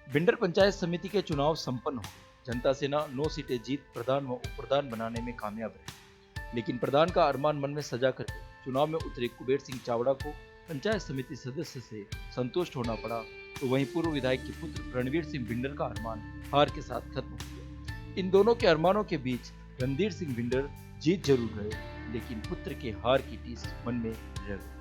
भिंडर पंचायत समिति के चुनाव संपन्न हो गए। जनता सेना 9 सीटें जीत प्रधान व उप प्रधान बनाने में कामयाब रही, लेकिन प्रधान का अरमान मन में सजा करके चुनाव में उतरे कुबेर सिंह चावड़ा को पंचायत समिति सदस्य से संतुष्ट होना पड़ा, तो वहीं पूर्व विधायक के पुत्र रणवीर सिंह भिंडर का अरमान हार के साथ खत्म हो गया। इन दोनों के अरमानों के बीच रणधीर सिंह भिंडर जीत जरूर गए, लेकिन पुत्र के हार की टीस मन में रह गई।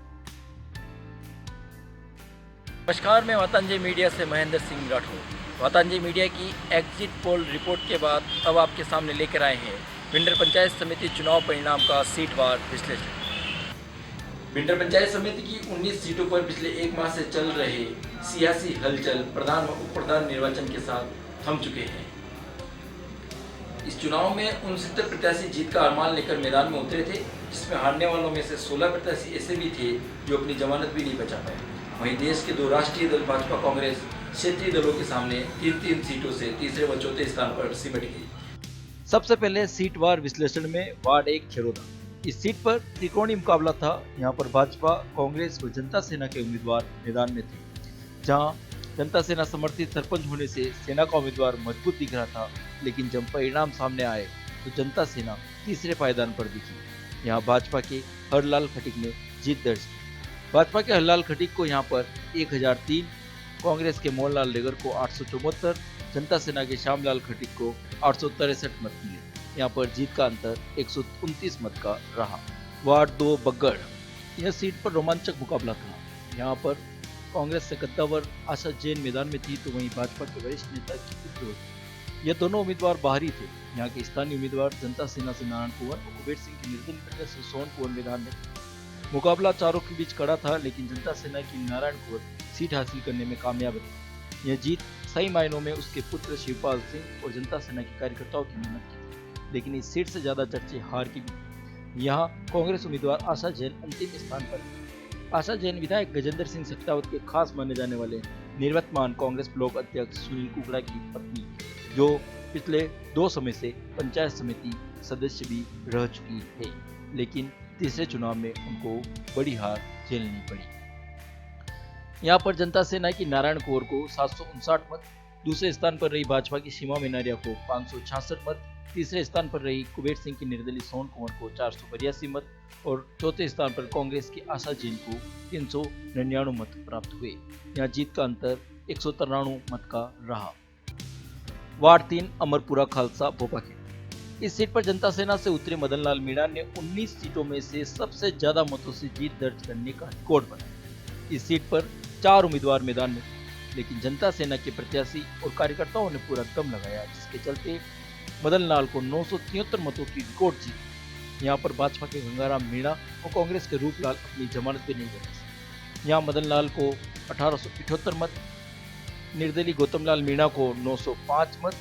नमस्कार, मैं वातांजलि मीडिया से महेंद्र सिंह राठौर। वातांजलि मीडिया की एग्जिट पोल रिपोर्ट के बाद अब आपके सामने लेकर आए हैं भिंडर पंचायत समिति चुनाव परिणाम का सीटवार विश्लेषण। भिंडर पंचायत समिति की 19 सीटों पर पिछले एक माह से चल रहे सियासी हलचल प्रधान व उप प्रधान निर्वाचन के साथ थम चुके हैं। इस चुनाव में 69 प्रत्याशी जीत का अरमान लेकर मैदान में उतरे थे, जिसमें हारने वालों में से 16 प्रत्याशी ऐसे भी थे जो अपनी जमानत भी नहीं बचा पाए। वहीं देश के दो राष्ट्रीय दल भाजपा कांग्रेस क्षेत्रीय दलों के सामने 3-3 सीटों से तीसरे व चौथे स्थान पर सिमट गई। सबसे पहले सीटवार विश्लेषण में वार्ड 1 खेरोदा। इस सीट पर त्रिकोणीय मुकाबला था। यहाँ पर भाजपा, कांग्रेस व जनता सेना के उम्मीदवार मैदान में थे। जहाँ जनता सेना समर्थित सरपंच होने से सेना का उम्मीदवार मजबूत दिख रहा था, लेकिन जब परिणाम सामने आए तो जनता सेना तीसरे पायदान पर दिखी। यहाँ भाजपा के हरलाल खटीक ने जीत दर्ज की। भाजपा के हरलाल खटीक को यहाँ पर 1003, कांग्रेस के मोहनलाल डेगर को 874, जनता सेना के श्यामलाल खटीक को 863 मत मिले। यहाँ पर जीत का अंतर 129 मत का रहा। वार्ड 2 बग्गड़। यह सीट पर रोमांचक मुकाबला था। यहाँ पर कांग्रेस से कद्दावर आशा जैन मैदान में थी, तो वहीं भाजपा के वरिष्ठ नेता की पुत्र होती। यह दोनों उम्मीदवार बाहरी थे। यहाँ के स्थानीय उम्मीदवार जनता सेना से नारायण कुंवर और कुबेर सिंह की निर्दलीय प्रत्याशी से सोहन कुंवर मैदान में थे। मुकाबला चारों के बीच कड़ा था, लेकिन जनता सेना की नारायण कुंवर सीट हासिल करने में कामयाब रही। यह जीत सही मायनों में उसके पुत्र शिवपाल सिंह और जनता सेना के कार्यकर्ताओं की मेहनत की थी, लेकिन इस सीट से ज्यादा चर्चे हार की भी। यहाँ कांग्रेस उम्मीदवार आशा जैन अंतिम स्थान पर थी। आशा जैन विधायक गजेंद्र सिंह सख्तावत के खास माने जाने वाले निवर्तमान कांग्रेस ब्लॉक अध्यक्ष सुनील कुकड़ा की पत्नी, जो पिछले 2 समय से पंचायत समिति सदस्य भी रह चुकी है, लेकिन तीसरे चुनाव में उनको बड़ी हार झेलनी पड़ी। यहाँ पर जनता सेना की नारायण कुंवर को 759 मत, दूसरे स्थान पर रही भाजपा की सीमा मिनारिया को 566 मत, तीसरे स्थान पर रही कुबेर सिंह की निर्दलीय सोहन कुंवर को 482 मत और चौथे स्थान पर कांग्रेस की आशा जैन को 399 मत प्राप्त हुए। यहाँ जीत का अंतर 193 मत का रहा। वार्ड 3 अमरपुरा खालसा भोपाखेल। इस सीट पर जनता सेना से उतरे मदन लाल मीणा ने 19 सीटों में से सबसे ज्यादा मतों से जीत दर्ज करने का रिकॉर्ड बनाया। इस सीट पर 4 उम्मीदवार मैदान में थे, लेकिन जनता सेना के प्रत्याशी और कार्यकर्ताओं ने पूरा दम लगाया, जिसके चलते मदन लाल को 973 मतों की रिकॉर्ड जीत। यहाँ पर भाजपा के गंगाराम मीणा और कांग्रेस के रूपलाल अपनी जमानत भी नहीं बचा सके। यहाँ मदन लाल को 1878 मत, निर्दलीय गौतमलाल मीणा को 905 मत,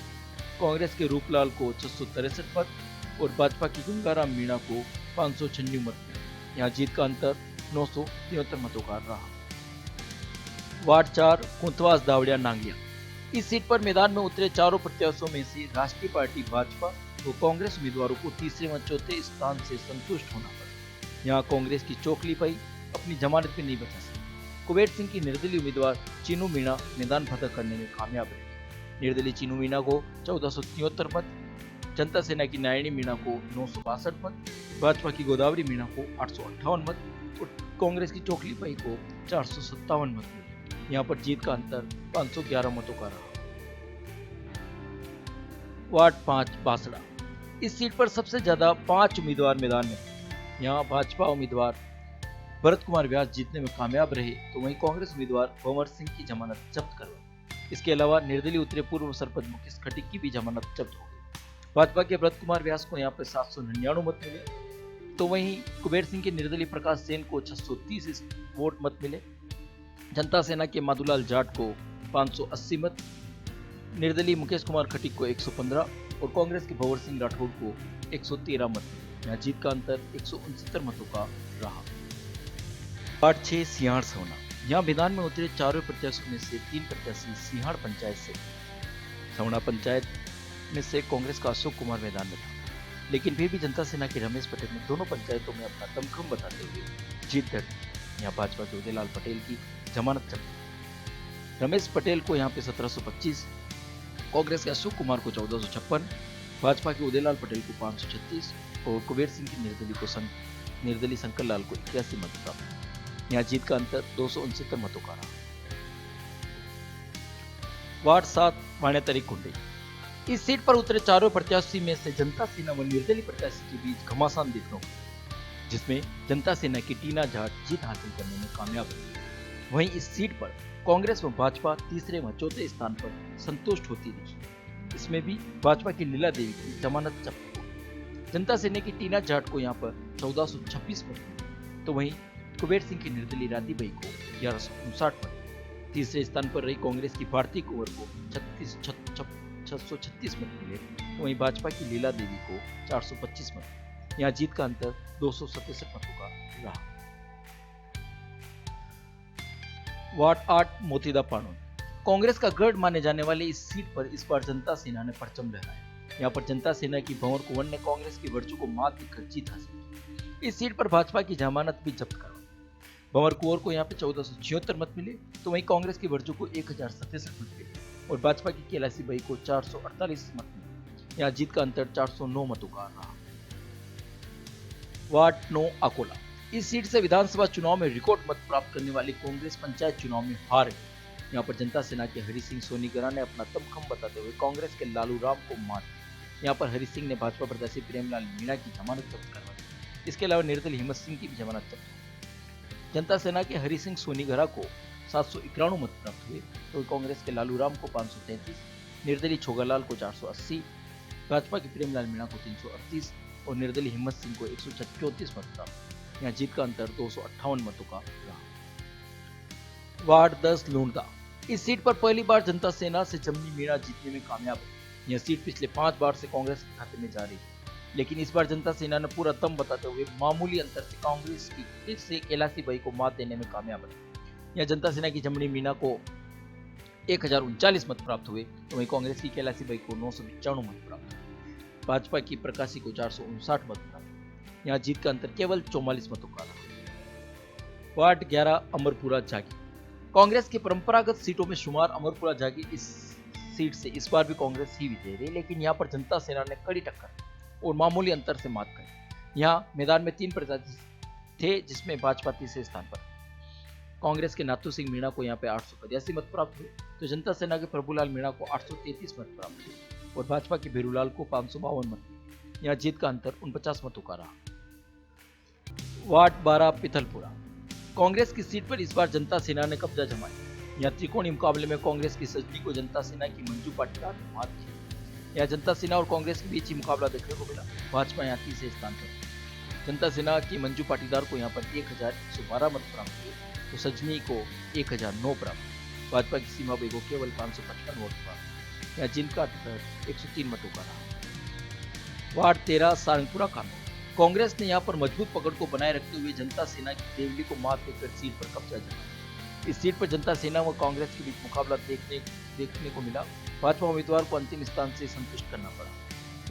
कांग्रेस के रूपलाल को 663 मत और भाजपा की गंगाराम मीणा को 596 मत मिले। यहाँ जीत का अंतर 973 मतों का रहा। वार्ड 4 कुंथवास दावड़िया नांगिया। इस सीट पर मैदान में उतरे चारों प्रत्याशियों में से राष्ट्रीय पार्टी भाजपा व कांग्रेस उम्मीदवारों को तीसरे व चौथे स्थान से संतुष्ट होना पड़ा। यहाँ कांग्रेस की चोखली पाई अपनी जमानत भी नहीं बचा सकी। कुबेर सिंह की निर्दलीय उम्मीदवार चीनू मीणा मैदान फतह करने में कामयाब रहे। निर्दलीय चीनू मीणा को 1473 मत, जनता सेना की नारायणी मीणा को 962 मत, भाजपा की गोदावरी मीणा को 858 मत और कांग्रेस की चोखली पाई को 457 मत मिले। यहाँ पर जीत का अंतर 511 मतों का रहा। वार्ड 5 बासड़ा। इस सीट पर सबसे ज्यादा 5 उम्मीदवार मैदान में थे। यहाँ भाजपा उम्मीदवार भरत कुमार व्यास जीतने में कामयाब रहे, तो वहीं कांग्रेस उम्मीदवार भंवर सिंह की जमानत जब्त करवाई। इसके अलावा निर्दलीय उतरे पूर्व सरपंच मुकेश खटीक की भी जमानत जब्त हो गई। भाजपा के भरत कुमार व्यास को यहाँ पर 799 मत मिले, तो वहीं कुबेर सिंह के निर्दलीय प्रकाश सेन को 630 वोट मत मिले। जनता सेना के माधुलाल जाट को 580 मत, निर्दलीय मुकेश कुमार खटीक को 115 और कांग्रेस के भंवर सिंह राठौड़ को 113 मत मिले। यहाँ जीत का अंतर 169 मतों का रहा। वार्ड 6 सिंहाड़ सोना। यहाँ मैदान में उतरे चारों प्रत्याशियों में से 3 प्रत्याशी सिंहाड़ पंचायत से। सवना पंचायत में से कांग्रेस का अशोक कुमार मैदान में था, लेकिन फिर भी जनता सेना के रमेश पटेल ने दोनों पंचायतों में अपना दमखम बताते हुए जीत दर्ज की। यहाँ भाजपा के उदयलाल पटेल की जमानत जब्त। रमेश पटेल को यहाँ पे 1725, कांग्रेस के अशोक कुमार को 1456, भाजपा के उदयलाल पटेल को 536 और कुबेर सिंह की निर्दलीय शंकर लाल को 81 मत प्राप्त। यहाँ जीत का अंतर 269 मतों का रहा। वार्ड 7 वाण्यातरी कुंडे। इस सीट पर उतरे चारों प्रत्याशी में से जनता सेना व निर्दलीय प्रत्याशी के बीच घमासान देखने को मिला, जिसमें जनता सेना की टीना जाट जीत हासिल करने में कामयाब रही। वहीं इस सीट पर कांग्रेस व भाजपा तीसरे व चौथे स्थान पर संतुष्ट होती रही। इसमें भी भाजपा की लीला देवी की जमानत जब्त हो। जनता सेना की टीना जाट को यहाँ पर 1426 मत मिले, तो वहीं कुबेर सिंह की निर्दलीय राधीबाई को 1159 मत। तीसरे स्थान पर रही कांग्रेस की भारती कुंवर को 636 मत मिले, तो वहीं भाजपा की लीला देवी को 425 मत। यहाँ जीत का अंतर 267 मतों का रहा। वार्ड 8 मोतीदा पाणोन। कांग्रेस का गढ़ माने जाने वाले इस सीट पर इस बार जनता सेना ने परचम लहराया। यहाँ पर जनता सेना की भंवर कुंवर ने कांग्रेस की वर्चू को मात देकर जीत हासिल की। इस सीट पर भाजपा की जमानत भी जब्त करवाई। भंवर कुंवर को यहाँ पे 1476 मत मिले, तो वहीं कांग्रेस की वर्चू को 1067 मत मिले और भाजपा की कैलासी बाई को 448 मत मिले। यहाँ जीत का अंतर 409 मतों का रहा। वार्ड 9 अकोला। इस सीट से विधानसभा चुनाव में रिकॉर्ड मत प्राप्त करने वाली कांग्रेस पंचायत चुनाव में हार गई। यहाँ पर जनता सेना के हरि सिंह सोनीगरा ने अपना दमखम बताते हुए कांग्रेस के लालू राम को मात दी। यहाँ पर हरि सिंह ने भाजपा प्रत्याशी प्रेमलाल मीणा की जमानत जब्त करवाई। इसके अलावा निर्दलीय हिम्मत सिंह की भी जमानत जब्त। जनता सेना के हरि सिंह सोनीगरा को 791 मत प्राप्त हुए, तो कांग्रेस के लालू राम को 533, निर्दलीय छोगालाल को 480, भाजपा के प्रेमलाल मीणा को 338 और निर्दलीय हिम्मत सिंह को 134 मत प्राप्त। यहाँ जीत का अंतर 258 मतों का रहा। वार्ड 10 लूणदा। इस सीट पर पहली बार जनता सेना से जमनी मीणा जीतने में कामयाब है। यह सीट पिछले 5 बार से कांग्रेस के खाते में जा रही है, लेकिन इस बार जनता सेना ने पूरा दम बताते हुए मामूली अंतर से कांग्रेस की फिर से कैलासी बाई को मात देने में कामयाब रही। यह जनता सेना की जमनी मीणा को 1039 मत प्राप्त हुए, तो वहीं कांग्रेस की कैलासी बाई को 995 मत प्राप्त हुए। भाजपा की प्रकाशी को 459 मत प्राप्त। यहाँ जीत का अंतर केवल 44 मतों का रहा। वार्ड 11 अमरपुरा जागी। कांग्रेस की परंपरागत सीटों में शुमार अमरपुरा जागी इस सीट से इस बार भी कांग्रेस ही विजयी रही, लेकिन यहाँ पर जनता सेना ने कड़ी टक्कर और मामूली अंतर से मात कर। यहाँ मैदान में 3 प्रत्याशी थे, जिसमें भाजपा तीसरे स्थान पर। कांग्रेस के नाथू सिंह मीणा को यहाँ पे 882 मत प्राप्त हुए, तो जनता सेना के प्रभुलाल मीणा को 833 मत प्राप्त हुए और भाजपा के भीरूलाल को 552 मत। यहाँ जीत का अंतर 49 मतों का रहा। वार्ड 12 पिथलपुरा। कांग्रेस की सीट पर इस बार जनता सेना ने कब्जा जमाया। यहाँ त्रिकोणीय मुकाबले में कांग्रेस की सजनी को जनता सेना की मंजू पाटीदार ने मात दी। यहाँ जनता सेना और कांग्रेस के बीच ही मुकाबला देखने को मिला। भाजपा यहाँ तीसरे स्थान पर। जनता सेना की मंजू पाटीदार को यहाँ पर 1112 मत प्राप्त हुए, तो सजनी को 1009 प्राप्त। भाजपा की सीमा बाई को केवल 555 वोट प्राप्त। यहाँ जिनका अंतर 103 मतों का रहा। वार्ड 13 सारंगपुरा कानून। कांग्रेस ने यहाँ पर मजबूत पकड़ को बनाए रखते हुए जनता सेना की देवली को मात देकर सीट पर कब्जा जमाया। इस सीट पर जनता सेना व कांग्रेस के बीच मुकाबला देखने को मिला। भाजपा उम्मीदवार को अंतिम स्थान से संतुष्ट करना पड़ा।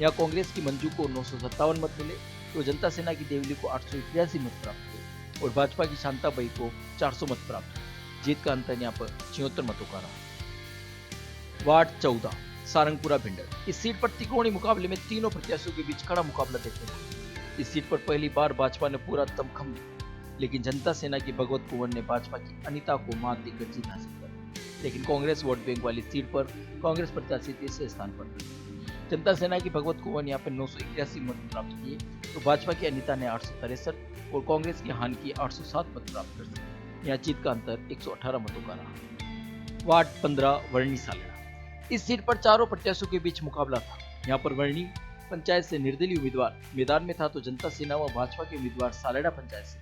यहाँ कांग्रेस की मंजू को 957 मत मिले, तो जनता सेना की देवली को 883 मत प्राप्त हुए और भाजपा की शांताबाई को 400 मत प्राप्त हुए। जीत का अंतर यहाँ पर 76 मतों का रहा। वार्ड 14 सारंगपुरा भिंडर। इस सीट पर त्रिकोणीय मुकाबले में तीनों प्रत्याशियों के बीच कड़ा मुकाबला देखने को मिला। इस सीट पर पहली बार भाजपा ने पूरा दमखम दिया, लेकिन जनता सेना की भगवत कुंवर ने भाजपा की अनिता को मात देकर जीत हासिल कर। लेकिन कांग्रेस वोट बैंक वाली सीट पर कांग्रेस प्रत्याशी तीसरे स्थान पर। जनता सेना की भगवत कुंवर ने यहाँ पर 981 मत प्राप्त किए, तो भाजपा की अनिता ने 863 और कांग्रेस की हान की 807 मत प्राप्त कर सके। यहाँ जीत का अंतर 118 मतों का रहा। वार्ड 15 वर्णी सालेड़ा। इस सीट पर चारों प्रत्याशियों के बीच मुकाबला था। यहाँ पर वर्णी पंचायत से निर्दलीय उम्मीदवार मैदान में था, तो जनता सेना व भाजपा के उम्मीदवार सालेड़ा पंचायत से।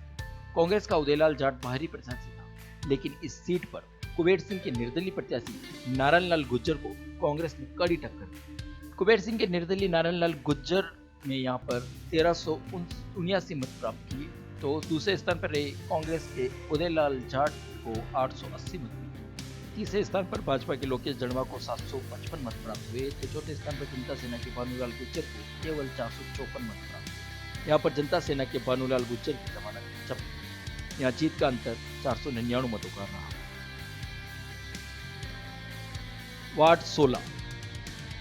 कांग्रेस का उदयलाल जाट बाहरी प्रत्याशी था, लेकिन इस सीट पर कुबेर सिंह के निर्दलीय प्रत्याशी नारायणलाल गुज्जर को कांग्रेस ने कड़ी टक्कर दी। कुबेर सिंह के निर्दलीय नारायणलाल गुज्जर ने यहाँ पर 1379 मत प्राप्त किए, तो दूसरे स्थान पर रहे कांग्रेस के उदयलाल जाट को 880 मत मिले। तीसरे स्थान पर भाजपा के लोकेश जड़वा को 755 मत प्राप्त हुए, तो चौथे स्थान पर जनता सेना के भानुलाल गुज्जर को केवल 454 मत प्राप्त। यहाँ पर जनता सेना के भानुलाल गुज्जर की जमानत जब्त। यहाँ जीत का अंतर 499 मतों का रहा। वार्ड 16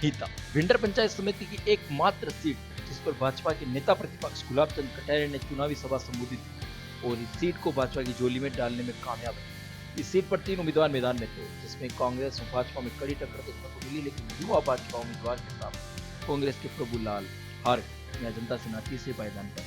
हिता भिंडर पंचायत समिति की एकमात्र सीट जिस पर भाजपा के नेता प्रतिपक्ष गुलाब चंद कटारिया ने चुनावी सभा संबोधित की और इस सीट को भाजपा की झोली में डालने में कामयाब है। इस सीट पर 3 उम्मीदवार मैदान में थे, जिसमें कांग्रेस और भाजपा में कड़ी टक्कर देखने को मिली, लेकिन युवा भाजपा उम्मीदवार के साथ कांग्रेस के प्रभुलाल हार या जनता सेना तीसरे पायदान पर।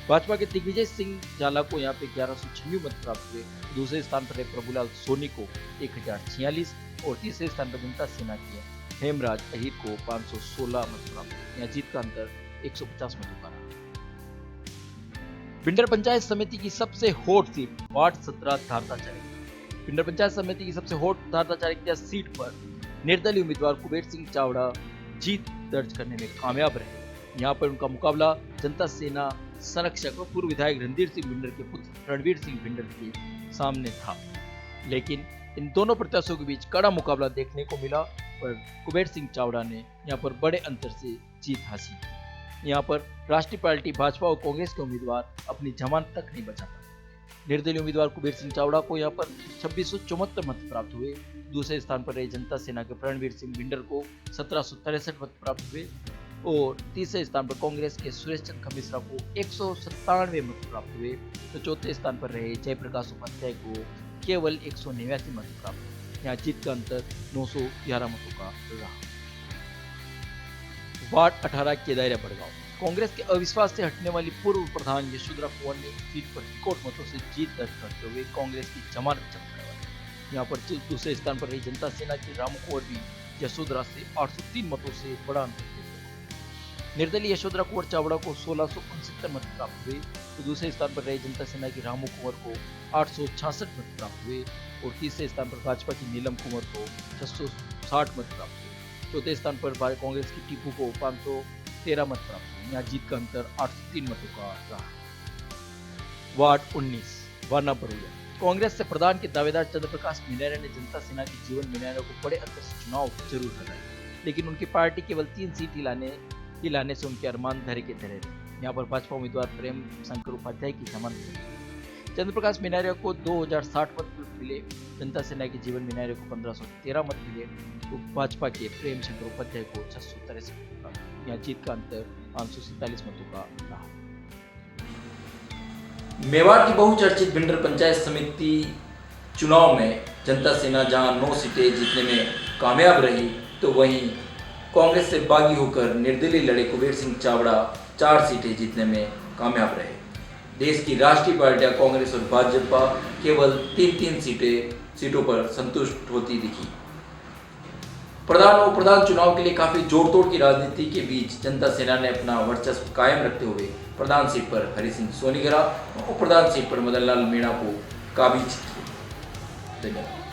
भाजपा के दिग्विजय सिंह जाला को यहाँ पे 1196 मत प्राप्त हुए। दूसरे स्थान पर प्रभुलाल सोनी को 1046 और तीसरे स्थान पर जनता सेना के हेमराज अहीर को 516 मत प्राप्त हुए। यहाँ जीत का अंतर 150 मतों का रहा। भिंडर पंचायत समिति की सबसे हॉट सीट वार्ड 17 धारता चारित्या। भिंडर पंचायत समिति की सबसे हॉट धारता चारित्या सीट पर निर्दलीय उम्मीदवार कुबेर सिंह चावड़ा जीत दर्ज करने में कामयाब रहे। यहाँ पर उनका मुकाबला जनता सेना संरक्षक और पूर्व विधायक रणधीर सिंह भिंडर के पुत्र रणवीर सिंह भिंडर के सामने था, लेकिन इन दोनों प्रत्याशियों के बीच कड़ा मुकाबला देखने को मिला, पर कुबेर सिंह चावड़ा ने यहाँ पर बड़े अंतर से जीत हासिल की। यहाँ पर राष्ट्रीय पार्टी भाजपा और कांग्रेस के उम्मीदवार अपनी जमानत तक नहीं बचा पाए। निर्दलीय उम्मीदवार कुबेर सिंह चावड़ा को यहाँ पर 2674 मत प्राप्त हुए। दूसरे स्थान पर रहे जनता सेना के रणवीर सिंह भिंडर को 1763 मत प्राप्त हुए और तीसरे स्थान पर कांग्रेस के सुरेश चंद खमीसरा को 197 मत प्राप्त हुए। तो चौथे स्थान पर रहे जयप्रकाश उपाध्याय को केवल 189 मत प्राप्त हुए। यहाँ जीत का अंतर 911 मतों का रहा। वार्ड 18 केदारिया बड़गांव कांग्रेस के अविश्वास से हटने वाली पूर्व प्रधान यशोधरा कुंवर ने सीट पर रिकॉर्ड मतों से जीत दर्ज करते हुए कांग्रेस की जमानत जब्त करवाई। यहाँ पर दूसरे स्थान पर रही जनता सेना के रामू कुंवर भी यशोधरा से 803 मतों से बड़ा अंतर थे। निर्दलीय यशोधरा कुंवर चावड़ा को 1669 मत प्राप्त हुए। तो दूसरे स्थान पर रहे जनता सेना के रामू कुंवर को 866 मत प्राप्त हुए और तीसरे स्थान पर भाजपा की नीलम कुंवर को 660 मत प्राप्त हुए। चौथे स्थान पर कांग्रेस की टीपू को 513 मत प्राप्त हुए। यहाँ जीत का अंतर 803 मतों का रहा। वार्ड 19 वाना बरूला कांग्रेस से प्रधान के दावेदार चंद्रप्रकाश मीनारा ने जनता सेना के जीवन मीनारा को बड़े अंतर से चुनाव जरूर हराया, लेकिन उनकी पार्टी केवल 3 सीट ही लाने से उनके अरमान धरे के धरे रहे। यहाँ पर भाजपा उम्मीदवार प्रेम शंकर उपाध्याय की जमानत मिली। चंद्रप्रकाश मीनारा को 2060 मत मिले। जनता सेना के जीवन मीनारा को 1513 मत मिले। तो भाजपा के प्रेम शंकर उपाध्याय को 663 मत प्राप्त। यहाँ जीत का अंतर 547 मतों का रहा। मेवाड़ की बहुचर्चित भिंडर पंचायत समिति चुनाव में जनता सेना जहां 9 सीटें जीतने में कामयाब रही, तो वहीं कांग्रेस से बागी होकर निर्दलीय लड़े कुबेर सिंह चावड़ा 4 सीटें जीतने में कामयाब रहे। देश की राष्ट्रीय पार्टियां कांग्रेस और भाजपा केवल 3-3 सीटों पर संतुष्ट होती दिखी। प्रधान और प्रधान चुनाव के लिए काफी जोड़-तोड़ की राजनीति के बीच जनता सेना ने अपना वर्चस्व कायम रखते हुए प्रधान सीट पर हरि सिंह सोनीगरा और प्रधान सीट पर मदन लाल मीणा को काबिज किया। धन्यवाद।